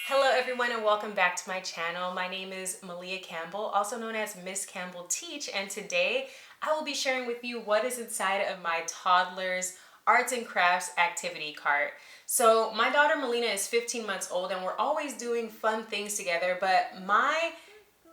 Hello everyone and welcome back to my channel. My name is Malia Campbell, also known as Miss Campbell Teach, and today I will be sharing with you what is inside of my Toddlers Arts and Crafts activity cart. So my daughter Melina is 15 months old and we're always doing fun things together, but my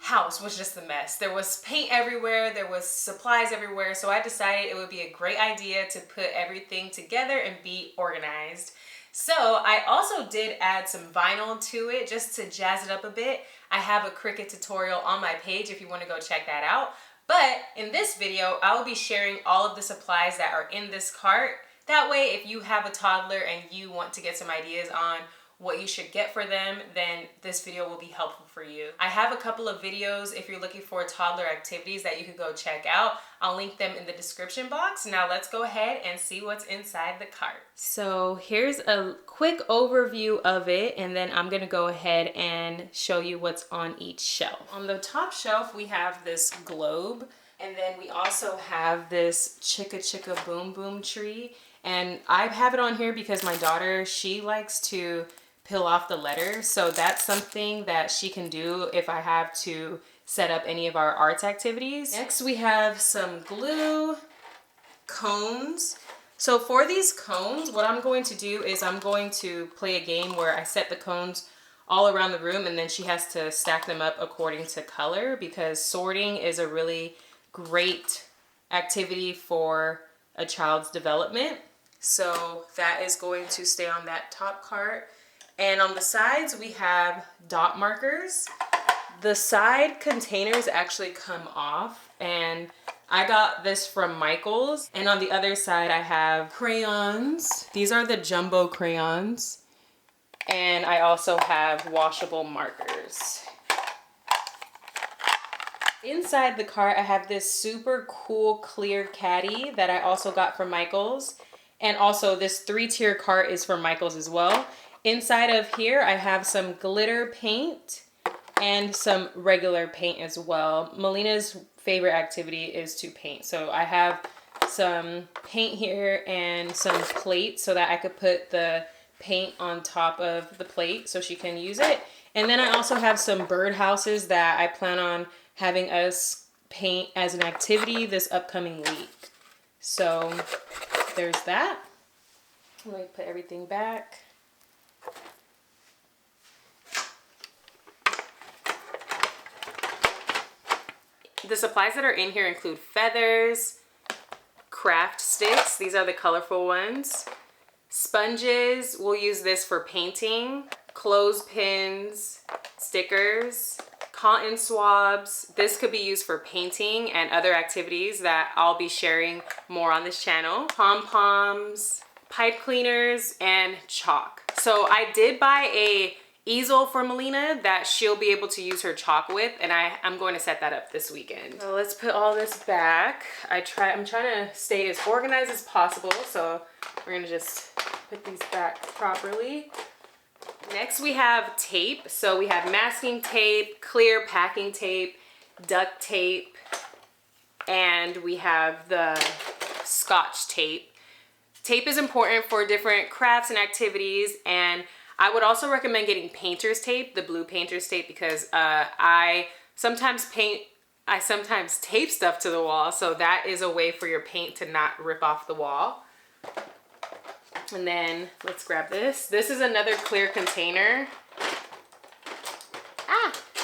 house was just a mess. There was paint everywhere, there was supplies everywhere, so I decided it would be a great idea to put everything together and be organized. So I also did add some vinyl to it just to jazz it up a bit. I have a Cricut tutorial on my page if you want to go check that out. But in this video, I will be sharing all of the supplies that are in this cart. That way, if you have a toddler and you want to get some ideas on what you should get for them, then this video will be helpful for you. I have a couple of videos if you're looking for toddler activities that you could go check out. I'll link them in the description box. Now let's go ahead and see what's inside the cart. So here's a quick overview of it, and then I'm gonna go ahead and show you what's on each shelf. On the top shelf, we have this globe, and then we also have this Chicka Chicka Boom Boom tree. And I have it on here because my daughter, she likes to peel off the letters, so that's something that she can do if I have to set up any of our arts activities. Next we have some glue, cones. So for these cones, what I'm going to do is I'm going to play a game where I set the cones all around the room and then she has to stack them up according to color, because sorting is a really great activity for a child's development. So that is going to stay on that top cart. And on the sides, we have dot markers. The side containers actually come off, and I got this from Michael's. And on the other side, I have crayons. These are the jumbo crayons. And I also have washable markers. Inside the cart, I have this super cool clear caddy that I also got from Michael's. And also this 3-tier cart is from Michael's as well. Inside of here, I have some glitter paint and some regular paint as well. Melina's favorite activity is to paint. So I have some paint here and some plate so that I could put the paint on top of the plate so she can use it. And then I also have some birdhouses that I plan on having us paint as an activity this upcoming week. So there's that. Let me put everything back. The supplies that are in here include feathers, craft sticks, these are the colorful ones, sponges, we'll use this for painting, clothespins, stickers, cotton swabs. This could be used for painting and other activities that I'll be sharing more on this channel. Pom-poms, pipe cleaners, and chalk. So I did buy a easel for Melina that she'll be able to use her chalk with, and I'm going to set that up this weekend. So let's put all this back. I'm trying to stay as organized as possible, so we're gonna just put these back properly. Next we have tape. So we have masking tape, clear packing tape, duct tape, and we have the Scotch tape. Tape is important for different crafts and activities, and I would also recommend getting painter's tape, the blue painter's tape, because I sometimes tape stuff to the wall, so that is a way for your paint to not rip off the wall. And then let's grab this. This is another clear container.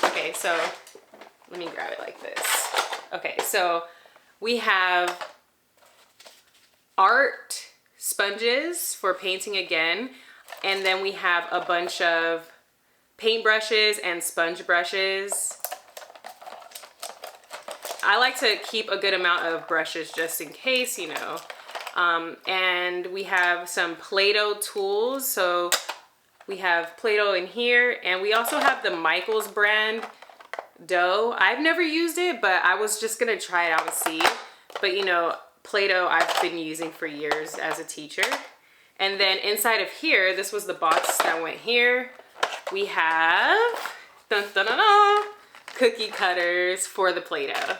Okay, so let me grab it like this. Okay, so we have art sponges for painting again. And then we have a bunch of paint brushes and sponge brushes. I like to keep a good amount of brushes just in case, you know. And we have some Play-Doh tools. So we have Play-Doh in here, and we also have the Michael's brand dough. I've never used it, but I was just gonna try it out and see. But you know, Play-Doh I've been using for years as a teacher. And then inside of here, this was the box that went here. We have dun, dun, dun, dun, cookie cutters for the Play-Doh.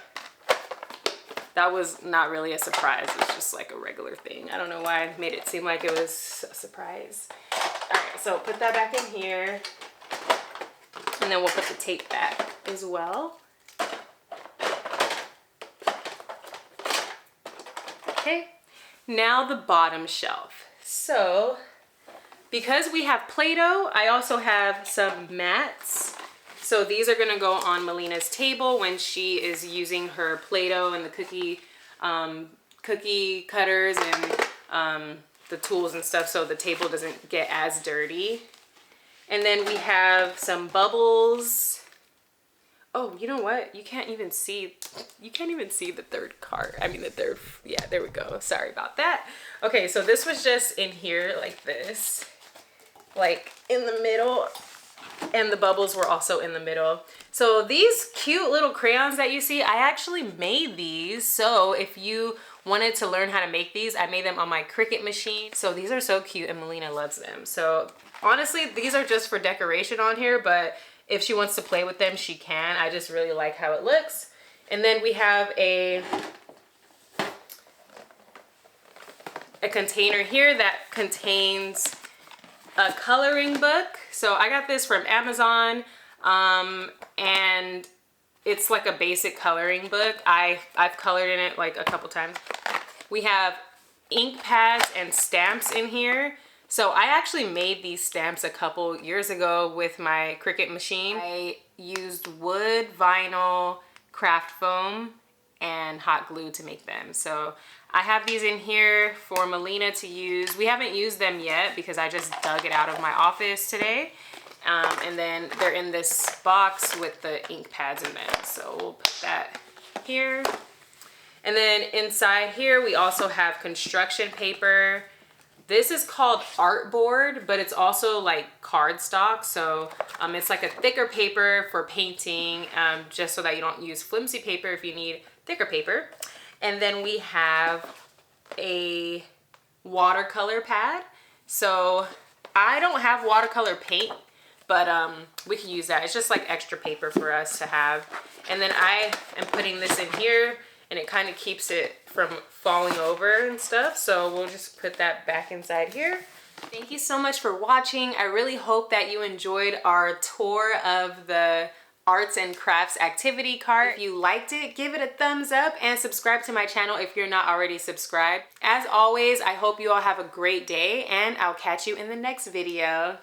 That was not really a surprise. It's just like a regular thing. I don't know why I made it seem like it was a surprise. All right, so put that back in here. And then we'll put the tape back as well. Okay, now the bottom shelf. So, because we have Play-Doh, I also have some mats. So these are gonna go on Melina's table when she is using her Play-Doh and the cookie cutters and the tools and stuff, so the table doesn't get as dirty. And then we have some bubbles. Oh, you know what? You can't even see the third card. I mean the third, yeah, there we go. Sorry about that. Okay, so this was just in here like this, like in the middle, and the bubbles were also in the middle. So these cute little crayons that you see, I actually made these. So if you wanted to learn how to make these, I made them on my Cricut machine. So these are so cute and Melina loves them. So honestly, these are just for decoration on here, but if she wants to play with them, she can. I just really like how it looks. And then we have a container here that contains a coloring book. So I got this from Amazon, and it's like a basic coloring book. I've colored in it like a couple times. We have ink pads and stamps in here. So I actually made these stamps a couple years ago with my Cricut machine. I used wood, vinyl, craft foam, and hot glue to make them. So I have these in here for Melina to use. We haven't used them yet because I just dug it out of my office today. And then they're in this box with the ink pads in them. So we'll put that here. And then inside here, we also have construction paper. This is called artboard, but it's also like cardstock. So it's like a thicker paper for painting, just so that you don't use flimsy paper if you need thicker paper. And then we have a watercolor pad. So I don't have watercolor paint, but we can use that. It's just like extra paper for us to have. And then I am putting this in here, and it kind of keeps it from falling over and stuff. So we'll just put that back inside here. Thank you so much for watching. I really hope that you enjoyed our tour of the arts and crafts activity cart. If you liked it, give it a thumbs up and subscribe to my channel if you're not already subscribed. As always, I hope you all have a great day, and I'll catch you in the next video.